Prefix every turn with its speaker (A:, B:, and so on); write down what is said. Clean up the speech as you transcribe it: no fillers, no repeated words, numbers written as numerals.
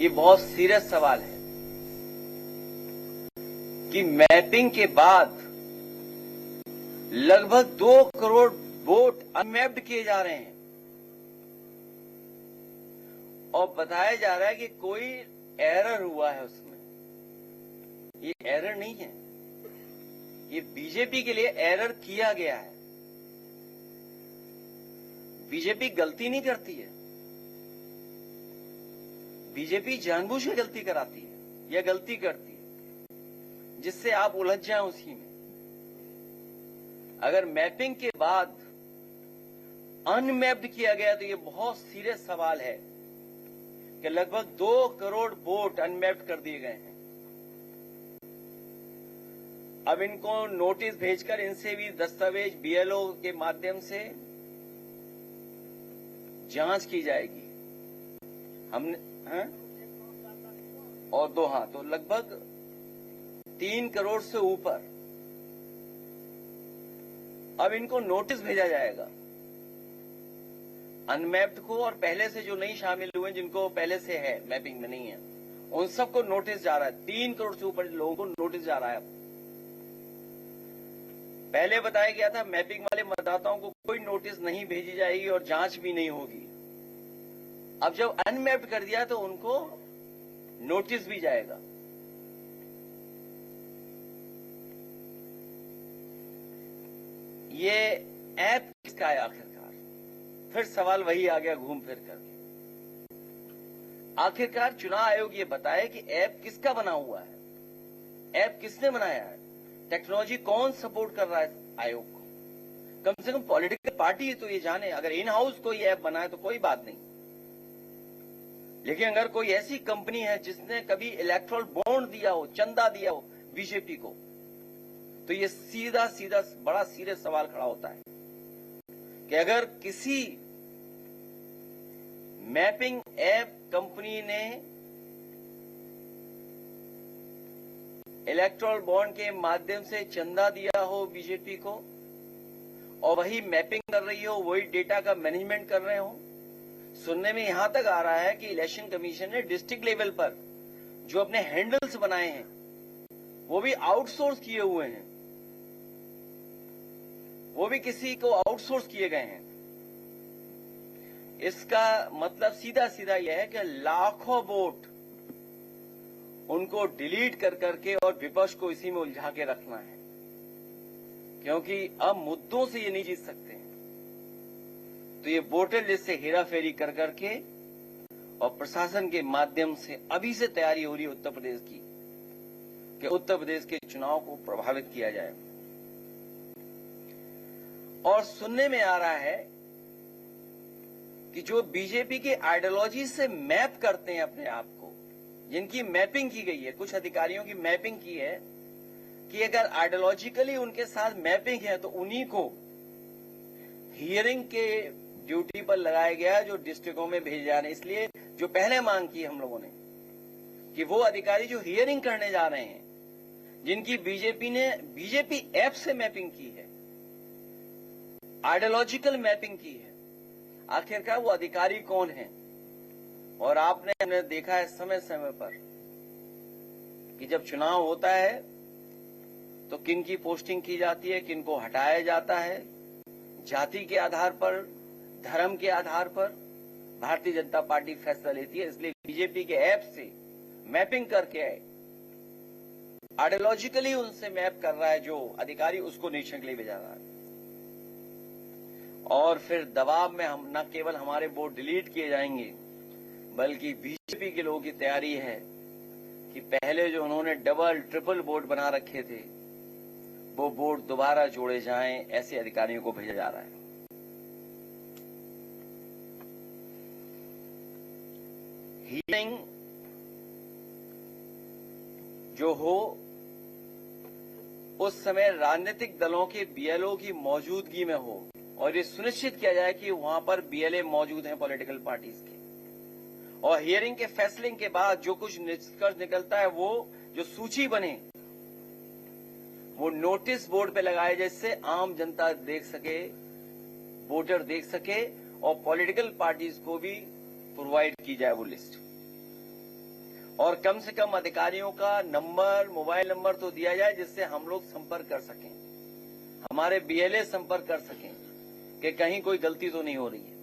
A: ये बहुत सीरियस सवाल है कि मैपिंग के बाद लगभग 2 करोड़ वोट अनमैप्ड किए जा रहे हैं और बताया जा रहा है कि कोई एरर हुआ है उसमें। ये एरर नहीं है, ये बीजेपी के लिए एरर किया गया है। बीजेपी गलती नहीं करती है, बीजेपी जानबूझ के गलती कराती है या गलती करती है जिससे आप उलझ जाएं उसी में। अगर मैपिंग के बाद अनमैप्ड किया गया तो ये बहुत सीरियस सवाल है कि लगभग 2 करोड़ वोट अनमैप्ड कर दिए गए हैं। अब इनको नोटिस भेजकर इनसे भी दस्तावेज बीएलओ के माध्यम से जांच की जाएगी। हमने और तो लगभग 3 करोड़ से ऊपर अब इनको नोटिस भेजा जाएगा अनमैप्ड को, और पहले से जो नहीं शामिल हुए जिनको पहले से है मैपिंग में नहीं है उन सबको नोटिस जा रहा है। 3 करोड़ से ऊपर लोगों को नोटिस जा रहा है। पहले बताया गया था मैपिंग वाले मतदाताओं को कोई नोटिस नहीं भेजी जाएगी और जांच भी नहीं होगी। अब जब अनमैप्ड कर दिया तो उनको नोटिस भी जाएगा। ये ऐप किसका है आखिरकार? फिर सवाल वही आ गया घूम फिर करके। आखिरकार चुनाव आयोग ये बताए कि ऐप किसका बना हुआ है, ऐप किसने बनाया है, टेक्नोलॉजी कौन सपोर्ट कर रहा है आयोग को। कम से कम पॉलिटिकल पार्टी तो ये जाने। अगर इन हाउस कोई ऐप बनाए तो कोई बात नहीं, लेकिन अगर कोई ऐसी कंपनी है जिसने कभी इलेक्ट्रल बॉन्ड दिया हो, चंदा दिया हो बीजेपी को, तो ये सीधा सीधा बड़ा सीरियस सवाल खड़ा होता है कि अगर किसी मैपिंग ऐप कंपनी ने इलेक्ट्रल बॉन्ड के माध्यम से चंदा दिया हो बीजेपी को और वही मैपिंग कर रही हो, वही डेटा का मैनेजमेंट कर रहे हो। सुनने में यहां तक आ रहा है कि इलेक्शन कमीशन ने डिस्ट्रिक्ट लेवल पर जो अपने हैंडल्स बनाए हैं वो भी आउटसोर्स किए हुए हैं, वो भी किसी को आउटसोर्स किए गए हैं। इसका मतलब सीधा सीधा यह है कि लाखों वोट उनको डिलीट कर करके और विपक्ष को इसी में उलझा के रखना है, क्योंकि अब मुद्दों से ये नहीं जीत सकते हैं। तो ये वोटर लिस्ट से हेराफेरी कर करके और प्रशासन के माध्यम से अभी से तैयारी हो रही है उत्तर प्रदेश की कि उत्तर प्रदेश के चुनाव को प्रभावित किया जाए। और सुनने में आ रहा है कि जो बीजेपी की आइडियोलॉजी से मैप करते हैं अपने आप को, जिनकी मैपिंग की गई है, कुछ अधिकारियों की मैपिंग की है कि अगर आइडियोलॉजिकली उनके साथ मैपिंग है तो उन्हीं को हियरिंग के ड्यूटी पर लगाया गया जो डिस्ट्रिक्टों में भेजे जा रहे हैं। इसलिए जो पहले मांग की हम लोगों ने कि वो अधिकारी जो हियरिंग करने जा रहे हैं, जिनकी बीजेपी ऐप से मैपिंग की है, आइडियोलॉजिकल मैपिंग की है, आखिरकार वो अधिकारी कौन है। और हमने देखा है समय समय पर कि जब चुनाव होता है तो किन की पोस्टिंग की जाती है, किन को हटाया जाता है, जाति के आधार पर, धर्म के आधार पर भारतीय जनता पार्टी फैसला लेती है। इसलिए बीजेपी के ऐप से मैपिंग करके आइडियोलॉजिकली उनसे मैप कर रहा है जो अधिकारी, उसको निरीक्षण के लिए भेजा रहा है। और फिर दबाव में हम न केवल हमारे वोट डिलीट किए जाएंगे, बल्कि बीजेपी के लोगों की तैयारी है कि पहले जो उन्होंने डबल ट्रिपल वोट बना रखे थे वो वोट दोबारा जोड़े जाएं, ऐसे अधिकारियों को भेजा जा रहा है। हियरिंग जो हो उस समय राजनीतिक दलों के बीएलओ की मौजूदगी में हो और ये सुनिश्चित किया जाए कि वहां पर बीएलए मौजूद हैं पॉलिटिकल पार्टीज के। और हियरिंग के फैसले के बाद जो कुछ निष्कर्ष निकलता है वो जो सूची बने वो नोटिस बोर्ड पे लगाए, जिससे आम जनता देख सके, वोटर देख सके और पॉलिटिकल पार्टीज को भी प्रोवाइड की जाए वो लिस्ट। और कम से कम अधिकारियों का नंबर, मोबाइल नंबर तो दिया जाए जिससे हम लोग संपर्क कर सकें, हमारे बीएलए संपर्क कर सकें कि कहीं कोई गलती तो नहीं हो रही है।